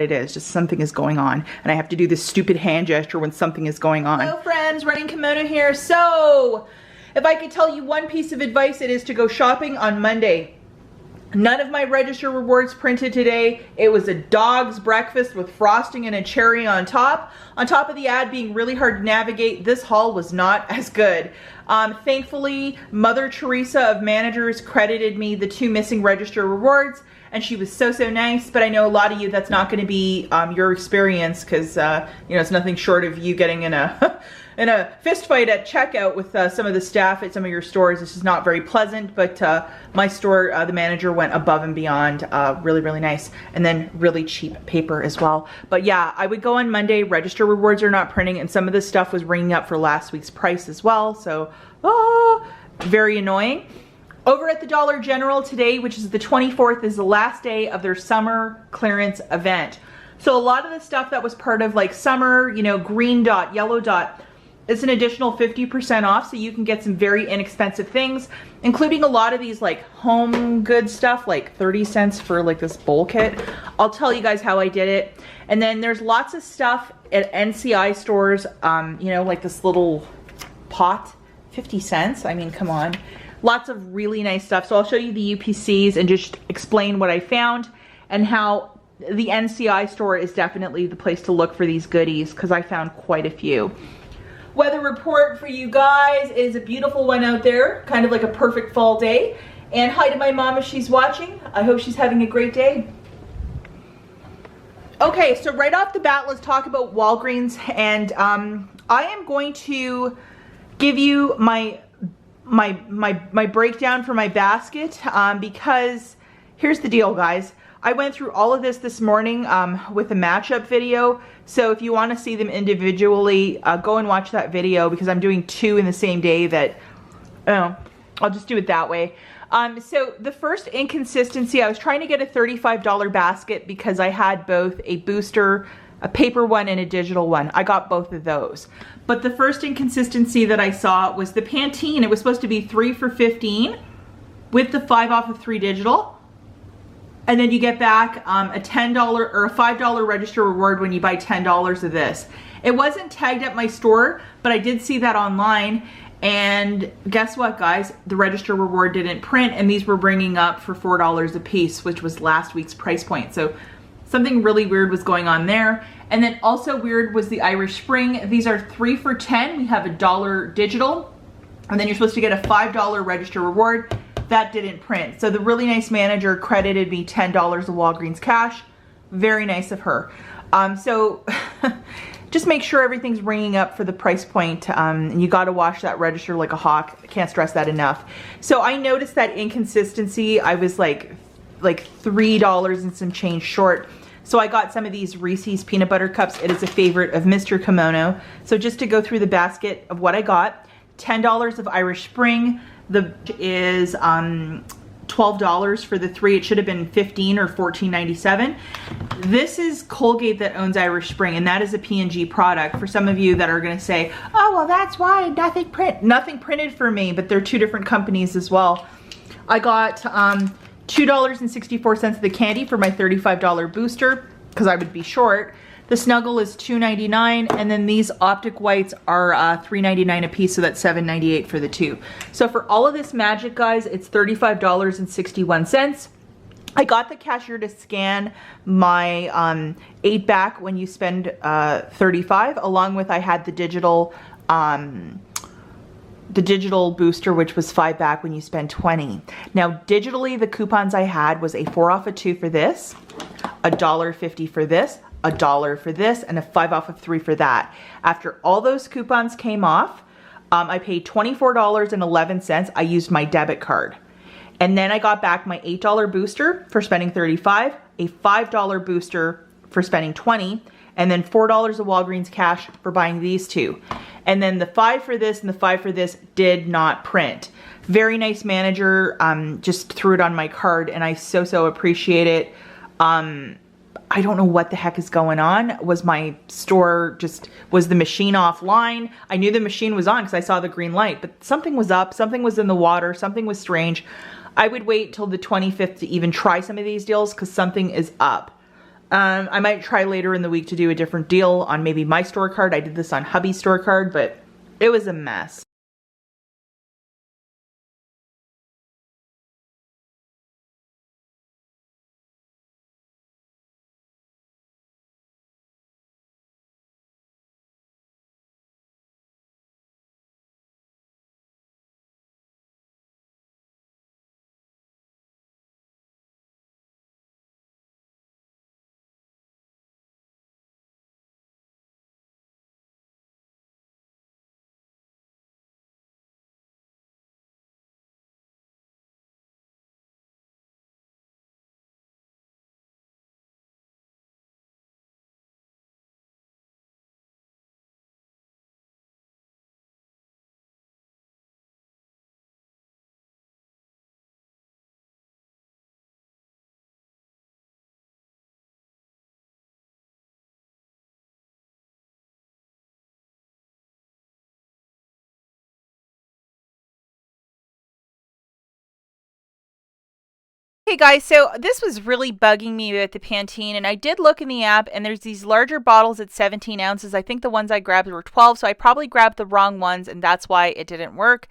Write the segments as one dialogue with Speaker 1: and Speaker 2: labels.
Speaker 1: it is, just something is going on, and I have to do this stupid hand gesture when something is going on. Hello friends, Running Kimono here. So, if I could tell you one piece of advice, it is to go shopping on Monday. None of my register rewards printed today. It was a dog's breakfast with frosting and a cherry on top. On top of the ad being really hard to navigate, this haul was not as good. Thankfully, Mother Teresa of managers credited me the 2 missing register rewards, and she was so nice. But I know a lot of you, that's not going to be your experience, because you know, it's nothing short of you getting in a in a fist fight at checkout with some of the staff at some of your stores. This is not very pleasant, but my store, the manager went above and beyond. Really nice, and then really cheap paper as well. But yeah, I would go on Monday. Register rewards are not printing, and some of this stuff was ringing up for last week's price as well, so very annoying. Over at the Dollar General today, which is the 24th, is the last day of their summer clearance event. So a lot of the stuff that was part of like summer, you know, green dot, yellow dot, it's an additional 50% off, so you can get some very inexpensive things, including a lot of these like home good stuff, like 30 cents for like this bowl kit. I'll tell you guys how I did it. And then there's lots of stuff at NCI stores, you know, like this little pot, 50 cents. I mean, come on. Lots of really nice stuff. So I'll show you the UPCs and just explain what I found and how the NCI store is definitely the place to look for these goodies, because I found quite a few. Weather report for you guys is a beautiful one out there, kind of like a perfect fall day. And hi to my mom if she's watching. I hope she's having a great day. Okay, so right off the bat, let's talk about Walgreens. And I am going to give you my breakdown for my basket, because here's the deal, guys. I went through all of this morning with a matchup video. So if you want to see them individually, go and watch that video, because I'm doing 2 in the same day. That, oh, I'll just do it that way. So the first inconsistency, I was trying to get a $35 basket because I had both a booster, a paper one, and a digital one. I got both of those. But the first inconsistency that I saw was the Pantene. It was supposed to be 3 for $15 with the 5 off of 3 digital. And then you get back a $10 or a $5 register reward when you buy $10 of this. It wasn't tagged at my store, but I did see that online. And guess what, guys? The register reward didn't print, and these were bringing up for $4 a piece, which was last week's price point. So something really weird was going on there. And then also weird was the Irish Spring. These are 3 for $10. We have a $1 digital, and then you're supposed to get a $5 register reward. That didn't print. So the really nice manager credited me $10 of Walgreens cash. Very nice of her. So just make sure everything's ringing up for the price point. And you got to wash that register like a hawk. I can't stress that enough. So I noticed that inconsistency. I was like $3 and some change short. So I got some of these Reese's peanut butter cups. It is a favorite of Mr. Kimono. So just to go through the basket of what I got, $10 of Irish Spring. The is $12 for the 3. It should have been $15 or $14.97. This is Colgate that owns Irish Spring, and that is a P&G product. For some of you that are going to say, oh, well, that's why nothing printed for me, but they're 2 different companies as well. I got $2.64 of the candy for my $35 booster, because I would be short. The Snuggle is $2.99, and then these Optic Whites are $3.99 a piece, so that's $7.98 for the 2. So for all of this magic, guys, it's $35.61. I got the cashier to scan my 8 back when you spend $35, along with I had the digital booster, which was 5 back when you spend $20. Now, digitally, the coupons I had was a 4 off of 2 for this, $1.50 for this, $1 for this, and a 5 off of 3 for that. After all those coupons came off, I paid $24.11. I used my debit card. And then I got back my $8 booster for spending $35, a $5 booster for spending $20, and then $4 of Walgreens cash for buying these 2. And then the 5 for this and the 5 for this did not print. Very nice manager, just threw it on my card, and I so appreciate it. I don't know what the heck is going on. Was my store was the machine offline? I knew the machine was on because I saw the green light, but something was up, something was in the water, something was strange. I would wait till the 25th to even try some of these deals because something is up. I might try later in the week to do a different deal on maybe my store card. I did this on hubby's store card, but it was a mess.
Speaker 2: Hey guys, so this was really bugging me with the Pantene, and I did look in the app, and there's these larger bottles at 17 ounces. I think the ones I grabbed were 12, so I probably grabbed the wrong ones, and that's why it didn't work.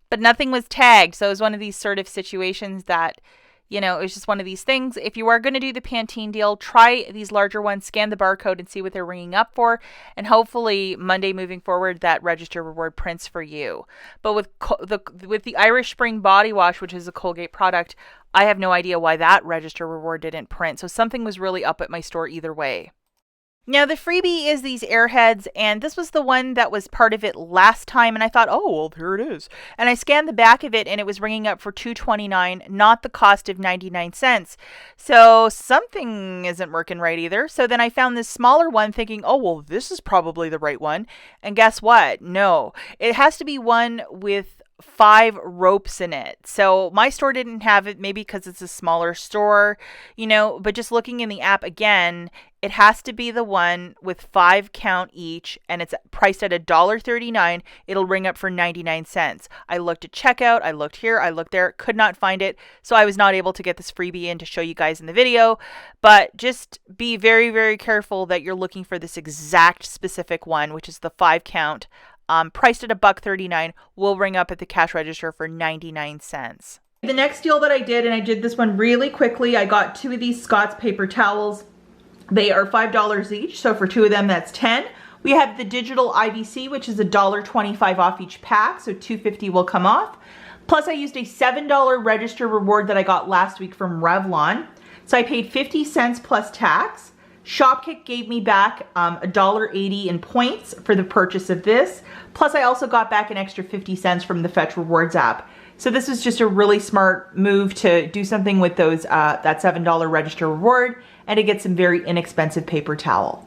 Speaker 2: But nothing was tagged, so it was one of these sort of situations that, you know, it was just one of these things. If you are going to do the Pantene deal, try these larger ones, scan the barcode, and see what they're ringing up for, and hopefully Monday moving forward, that register reward prints for you. But with the Irish Spring body wash, which is a Colgate product, I have no idea why that register reward didn't print. So something was really up at my store either way. Now, the freebie is these Airheads, and this was the one that was part of it last time, and I thought, oh, well, here it is. And I scanned the back of it, and it was ringing up for $2.29, not the cost of 99 cents. So something isn't working right either. So then I found this smaller one thinking, oh, well, this is probably the right one. And guess what? No. It has to be one with 5 ropes in it. So my store didn't have it, maybe because it's a smaller store, you know, but just looking in the app again, it has to be the one with 5 count each, and it's priced at $1.39. It'll ring up for 99 cents. I looked at checkout, I looked here, I looked there, could not find it, so I was not able to get this freebie in to show you guys in the video. But just be very, very careful that you're looking for this exact specific one, which is the 5 count. Priced at $1.39, will ring up at the cash register for 99 cents.
Speaker 1: The next deal that I did, and I did this one really quickly, I got 2 of these Scott's paper towels. They are $5 each, so for 2 of them, that's 10. We have the digital IBC, which is $1.25 off each pack, so $2.50 will come off. Plus, I used a $7 register reward that I got last week from Revlon. So I paid 50 cents plus tax. Shopkick gave me back $1.80 in points for the purchase of this. Plus, I also got back an extra 50 cents from the Fetch Rewards app. So this was just a really smart move to do something with those that $7 register reward and to get some very inexpensive paper towel.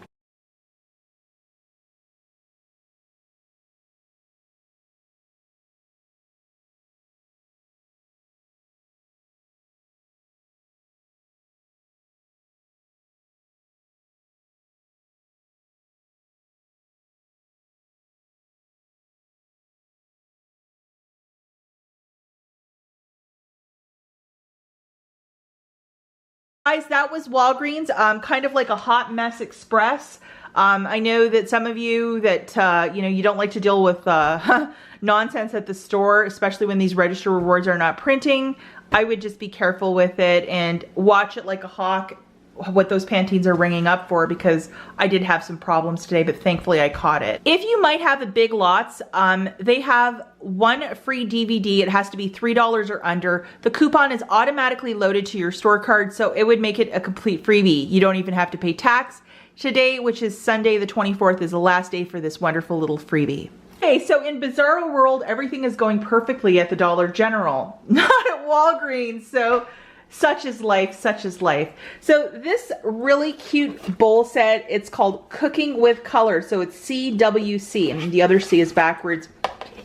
Speaker 1: Guys, that was Walgreens, kind of like a hot mess express. I know that some of you that, you know, you don't like to deal with nonsense at the store, especially when these register rewards are not printing. I would just be careful with it and watch it like a hawk, what those Pantenes are ringing up for, because I did have some problems today, but thankfully I caught it. If you might have a Big Lots, they have one free DVD. It has to be $3 or under. The coupon is automatically loaded to your store card, so it would make it a complete freebie. You don't even have to pay tax. Today, which is Sunday the 24th, is the last day for this wonderful little freebie. Okay, so in Bizarro World, everything is going perfectly at the Dollar General, not at Walgreens, so such is life, such is life. So this really cute bowl set, it's called Cooking with Color. So it's CWC, and the other C is backwards.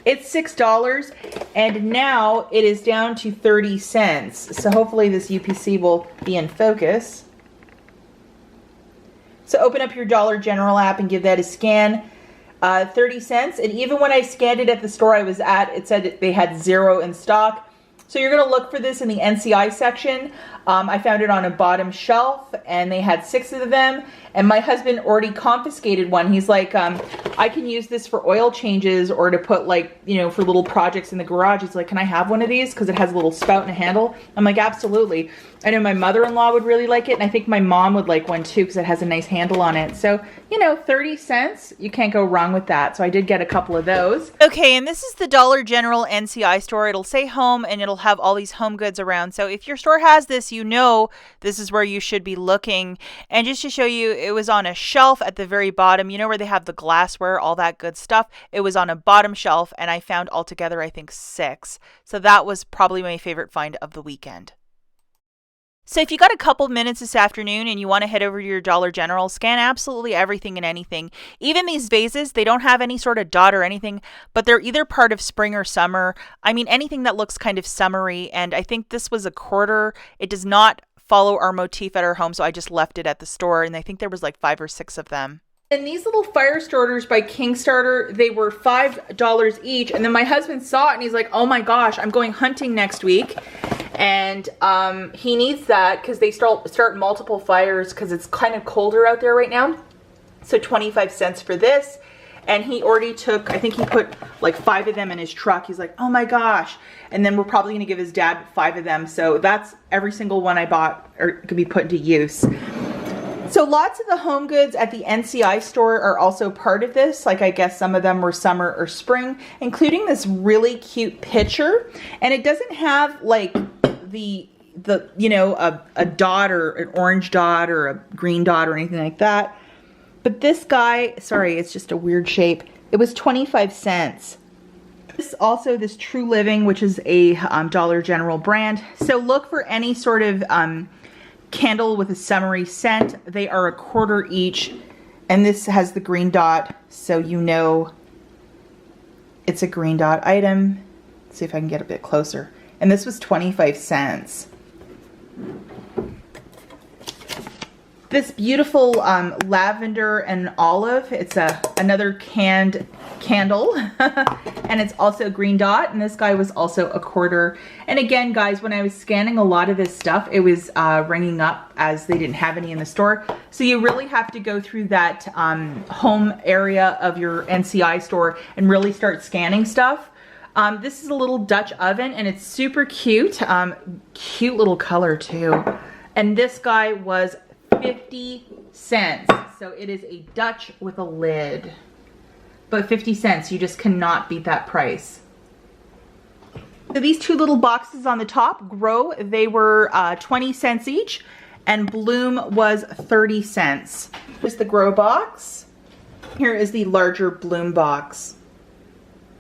Speaker 1: It's $6, and now it is down to 30 cents. So hopefully this UPC will be in focus. So open up your Dollar General app and give that a scan. 30 cents, and even when I scanned it at the store I was at, it said they had 0 in stock. So you're going to look for this in the NCI section. I found it on a bottom shelf, and they had 6 of them, and my husband already confiscated one. He's like, I can use this for oil changes or to put, like, you know, for little projects in the garage. He's like, can I have one of these? Because it has a little spout and a handle. I'm like, absolutely. I know my mother-in-law would really like it, and I think my mom would like one too because it has a nice handle on it. So, you know, 30 cents, you can't go wrong with that. So I did get a couple of those.
Speaker 2: Okay, and this is the Dollar General NCI store. It'll say home, and it'll have all these home goods around. So if your store has this, you know this is where you should be looking. And just to show you, it was on a shelf at the very bottom. You know where they have the glassware, all that good stuff? It was on a bottom shelf, and I found altogether, I think, 6. So that was probably my favorite find of the weekend. So if you got a couple minutes this afternoon and you want to head over to your Dollar General, scan absolutely everything and anything. Even these vases, they don't have any sort of dot or anything, but they're either part of spring or summer. I mean, anything that looks kind of summery, and I think this was a quarter. It does not follow our motif at our home, so I just left it at the store, and I think there was like 5 or 6 of them.
Speaker 1: And these little fire starters by Kingstarter, they were $5 each, and then my husband saw it and he's like, oh my gosh, I'm going hunting next week. And he needs that because they start multiple fires because it's kind of colder out there right now. So 25 cents for this. And he already took, I think he put like 5 of them in his truck. He's like, oh my gosh. And then we're probably going to give his dad 5 of them. So that's every single one I bought or could be put into use. So lots of the home goods at the NCI store are also part of this. Like, I guess some of them were summer or spring, including this really cute pitcher. And it doesn't have like the you know, a dot or an orange dot or a green dot or anything like that. But this guy, sorry, it's just a weird shape. It was 25 cents. This True Living, which is a Dollar General brand. So look for any sort of candle with a summery scent. They are a quarter each, and this has the green dot, so you know it's a green dot item. Let's see if I can get a bit closer. And this was 25 cents. This beautiful lavender and olive, it's another canned candle, and it's also green dot, and this guy was also a quarter. And again, guys, when I was scanning a lot of this stuff, it was ringing up as they didn't have any in the store. So you really have to go through that home area of your NCI store and really start scanning stuff. This is a little Dutch oven, and it's super cute. Cute little color too. And this guy was 50 cents. So it is a Dutch with a lid. But 50 cents, you just cannot beat that price. So these 2 little boxes on the top, Grow, they were 20 cents each, and Bloom was 30 cents. Here's the Grow box. Here is the larger Bloom box.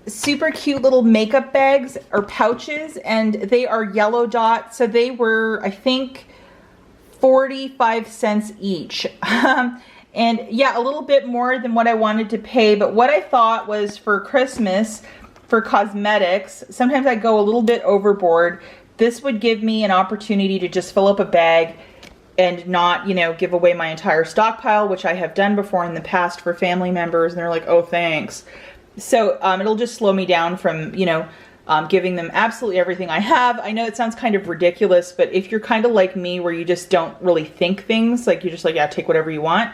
Speaker 1: Super cute little makeup bags or pouches, and they are yellow dot, so they were, I think, 45 cents each. And yeah, a little bit more than what I wanted to pay, but what I thought was for Christmas, for cosmetics, sometimes I go a little bit overboard. This would give me an opportunity to just fill up a bag and not, you know, give away my entire stockpile, which I have done before in the past for family members, and they're like, oh, thanks. So it'll just slow me down from, you know, giving them absolutely everything I have. I know it sounds kind of ridiculous, but if you're kind of like me where you just don't really think things, like you're just like, yeah, take whatever you want,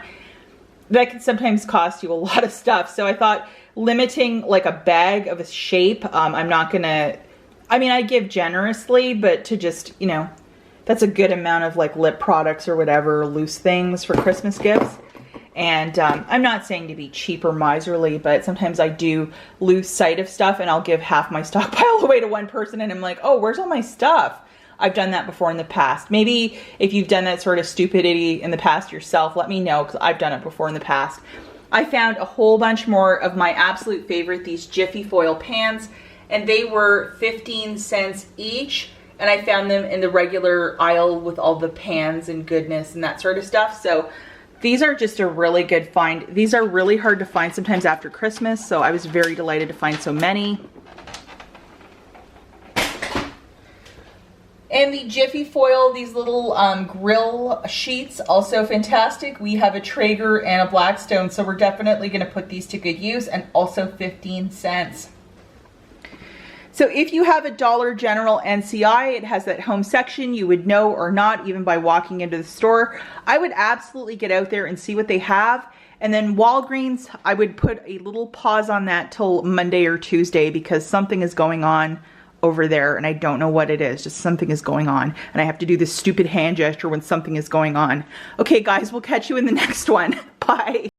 Speaker 1: that can sometimes cost you a lot of stuff. So I thought limiting like a bag of a shape, I'm not gonna, I mean, I give generously, but to just, you know, that's a good amount of like lip products or whatever, loose things for Christmas gifts. And I'm not saying to be cheap or miserly, but sometimes I do lose sight of stuff, and I'll give half my stockpile away to one person, and I'm like, oh, where's all my stuff? I've done that before in the past. Maybe if you've done that sort of stupidity in the past yourself, let me know, because I've done it before in the past. I found a whole bunch more of my absolute favorite, these Jiffy foil pans, and they were 15 cents each. And I found them in the regular aisle with all the pans and goodness and that sort of stuff. So these are just a really good find. These are really hard to find sometimes after Christmas, so I was very delighted to find so many. And the Jiffy foil, these little grill sheets, also fantastic. We have a Traeger and a Blackstone, so we're definitely going to put these to good use, and also 15 cents. So if you have a Dollar General NCI, it has that home section, you would know or not even by walking into the store. I would absolutely get out there and see what they have. And then Walgreens, I would put a little pause on that till Monday or Tuesday because something is going on over there and I don't know what it is. Just something is going on. And I have to do this stupid hand gesture when something is going on. Okay guys, we'll catch you in the next one. Bye.